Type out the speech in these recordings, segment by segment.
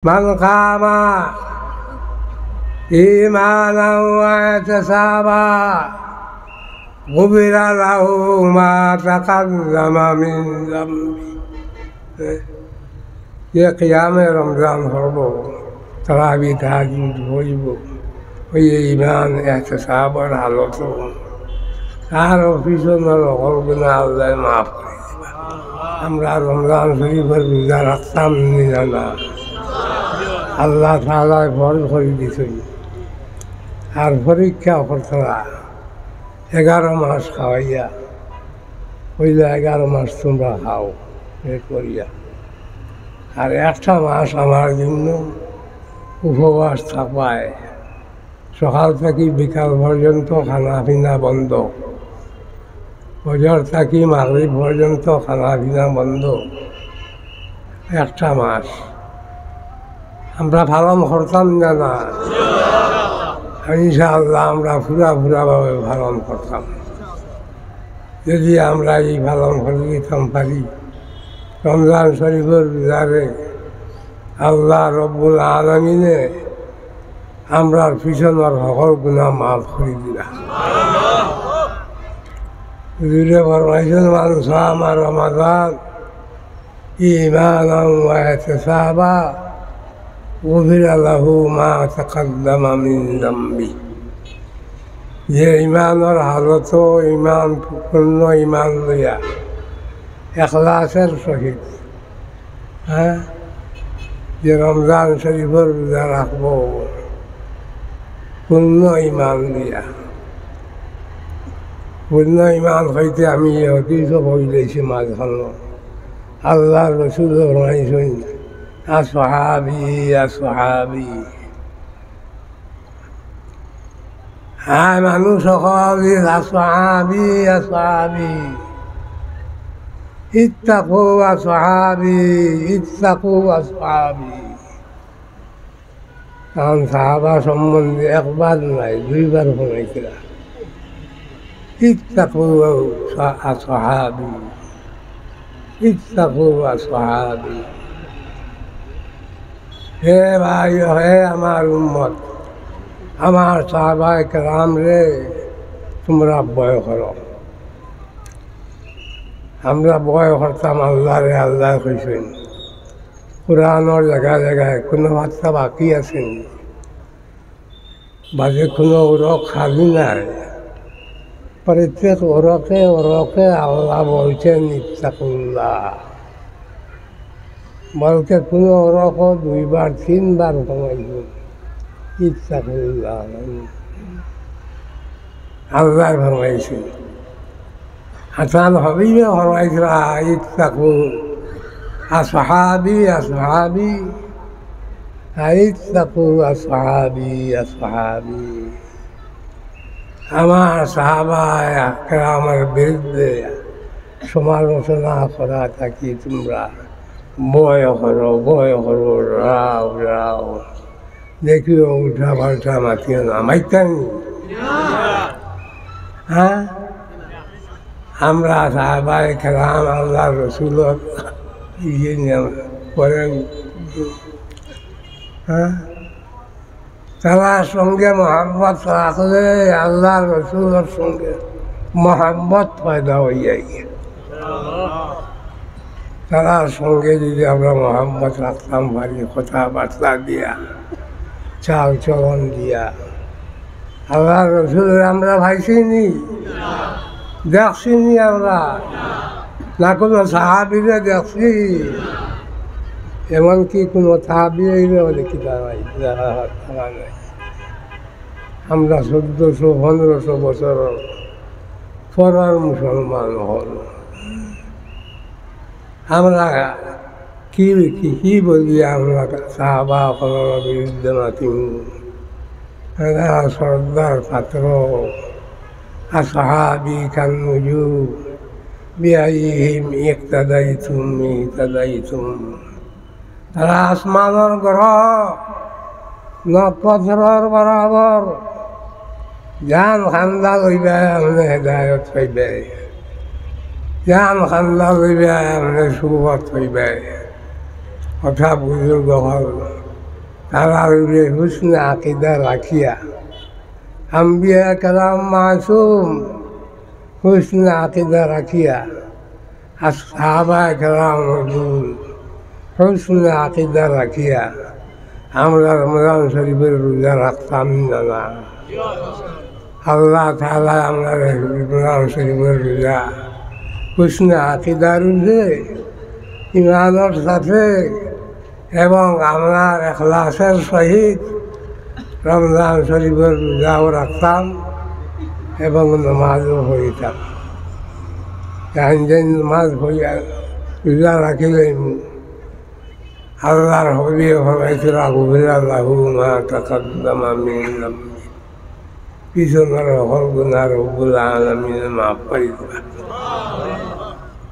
من قام إيمانا واحتسابا غفر له ما تقدم من ذنبه ये क़ियाम रमज़ान पढ़बो तरावी तहज्जुद पढ़ब ये ईमान एहतिसाब और हालत আর পিছনের অকল্পনা আল্লাহ মাফ করে দিবা। আমরা রমজান শরীফের রোজা রাখতাম না, আল্লাহ তাআলা ফরজ করে দিছেন। আর পরীক্ষা করতরা 11 মাস খাওয়াইয়া ওইলা 11 মাস তোমরা খাও এ করিয়া, আর একটা মাস আমার জন্য উপবাস থাকায় সকাল থেকে বিকাল পর্যন্ত খানা পিনা বন্ধ, ফজর থেকে মাগরিব পর্যন্ত খানা পিনা বন্ধ। একটা মাস আমরা পালন করতাম না, ইনশাআল্লাহ আমরা পুরাভাবে পালন করতাম। যদি আমরা এই পালন করে দিতাম পারি রমজান শরীফের রোজারে আল্লাহ রব্বুল আলামিনে আমরার পিছনের সকল গুনাহ মাফ করে দিলা। হুজুরে ফরমাইছেন মান সামা রমাদান ঈমানান ওয়া ইহতিসাবা গুফিরা লাহু মা তাকাদ্দামা মিন যামবি। যে ইমানের হালত ইমান পূর্ণ ইমান লইয়া এখলাসের সহিত যে রমজান শরীফের রোজা রাখব পূর্ণ ইমান দিয়া, পূর্ণ ইমান হইতে আমি অতীত হইলেছি মাঝখান আল্লাহ রসুল ফরমাইছেন আসহাবি আসহাবি। হ্যাঁ মানুষ সকল আসহাবি আসহাবি ইত্তাকু আসহাবি ইত্তাকু আসহাবি। কারণ সাহাবা সম্বন্ধে একবার নাই দুইবার শোনাইছিল ইত্তাকু আসহাবি ইত্তাকু আসহাবি। হে ভাই হে আমার উম্মত, আমার সাহাবায়ে কেরাম রে তোমরা ভয় করো। আমরা ভয় করতাম আল্লাহরে, আল্লাহ কইছেন কোরআনের জায়গায় জায়গায় কোনো বার্তা বাকি আছেন বাজে কোনো ওরক খালি নাই। প্রত্যেক ওরকে ওরকে আল্লাহ বলছেন ইত্তাকুল্লাহ, বলতে কোনো ওরকও 2বার 3বার কমাইছেন ইত্তাকুল্লাহ। আল্লাহ ফরমাইছেন হাসান হাবিবে ফরমাইছিল ইত্তাকু আসহাবি আসহাবি ইত্তাকু আসহাবি আসহাবি। আমার সাহাবায়ে কেরামের বিরুদ্ধে সমালোচনা করা থাকি তোমরা ভয় করো রাও রাও, দেখিও উল্টা পাল্টা মাতিও না, মাইতানি। হ্যাঁ আমরা সাহাবায়ে কেরাম আল্লাহ রসুলের করেন, হ্যাঁ তার সঙ্গে মহাব্বত রাখলে আল্লাহ রসুলের সঙ্গে মহাব্বত পয়দা হয়ে যায়। তার সঙ্গে যদি আমরা মহাব্বত রাখতাম পারি কথাবার্তা দিয়া চাল চলন দিয়া, আল্লাহ রসুলের আমরা ভাইছিনি দেখছিনি, আমরা না কোনো সাহাবিরে দেখছি, এমনকি কোনো সাহাবিরে দেখি দাঁড়াই নাই। আমরা 1400-1500 বছর পরের মুসলমান হল। আমরা কি বলি আমরা সাহাবা হলের বিরুদ্ধে মাতিম, শ্রদ্ধার পাত্র। আসহাবি কান্নুজুম বিআইহিম ইক্তাদাইতুম ইহতাদাইতুম। তারা আসমানের গ্রহ নক্ষত্রের বরাবর, জান খান্দা লইবে আমনে হেদায়ত হইবে, জান খান্দা লইবে আমনে সুবত হইবে। কথা বুজুর্গ হল তারা রইলে হুসনে আকিদা রাখিয়া, আম্বিয়া কালাম মাসুম হুসনে আকিদা রাখিয়া, আর সাহাবায়ে কেরাম হুজুর হুসনে আকিদা রাখিয়া আমরা রমজান শরীফের রোজা রাখতাম না। আল্লাহ তাআলা আমরা রমজান শরীফের রোজা হুসনে আকিদার রোজে ইমানের সাথে এবং আমরা ইখলাসের সহিত রমজান শরীফের রোজাও রাখতাম এবং নামাজও পড়িতাম। যে নামাজ পড়িয়া রোজা রাখিলেন আল্লাহর হবিয়ে ফরমাইছিল গুফিরা লাহু মা তাকাদ্দামা মিন যামবি, পিছনের সকল গুনাহ রব্বুল আলামিন মাফ করে দিবা।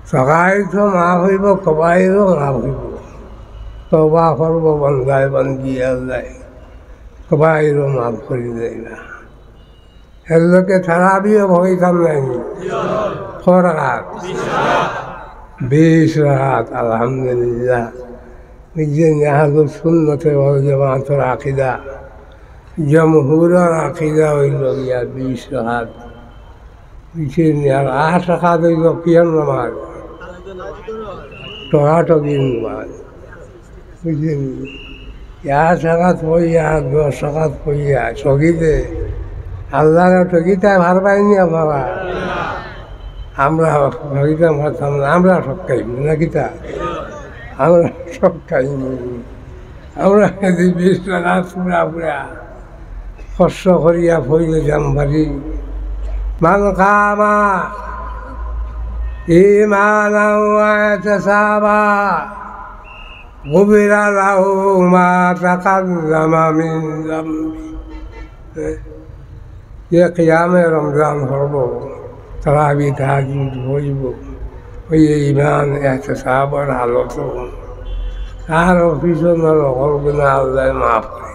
সগাইরও মাফ হইব, কবাইরও মাফ হইব। তওবা করব বান্দায় বান্দি আল্লাহ কবাইরও মাফ করে দেবা। এর লোকে তারাবিও পড়িতাম নাই, ফরহাত 20 রাকাত। আলহামদুলিল্লাহ নিজে আহলুস সুন্নাতে ওয়াল জামাতের আকিদা, জমহুরের আকিদা হইল গিয়া 20 রাকাত। আর 8 রাকাত হইল কিয়াম নামাজ, টগাটগি নামাজ, বুঝলেন? 8 রাকাত পড়িয়া 10 রাকাত পড়িয়া সগিতে আল্লাহর ঠকিতায় ভার পাইনি আপনারা। আমরা ঠকিতাম পারতাম না, আমরা সব খাইব না কিতা, আমরা সব খাইব। আমরা 20 রাকাত পুরা পুরা কষ্ট করিয়া পড়লে যাম পারি। মান কামা ঈমানাও ওয়া ইহতিসাবা গুফিরা লাহু মা তাকাদ্দামা মিন যামবি। যে কিয়ামে রমজান করব, তারাবি তাহাজ্জুদ পড়িব, ওই ঈমান ইহতিসাবের হালত আর পিছনের সকল গুনাহ আল্লাহ মাফ করে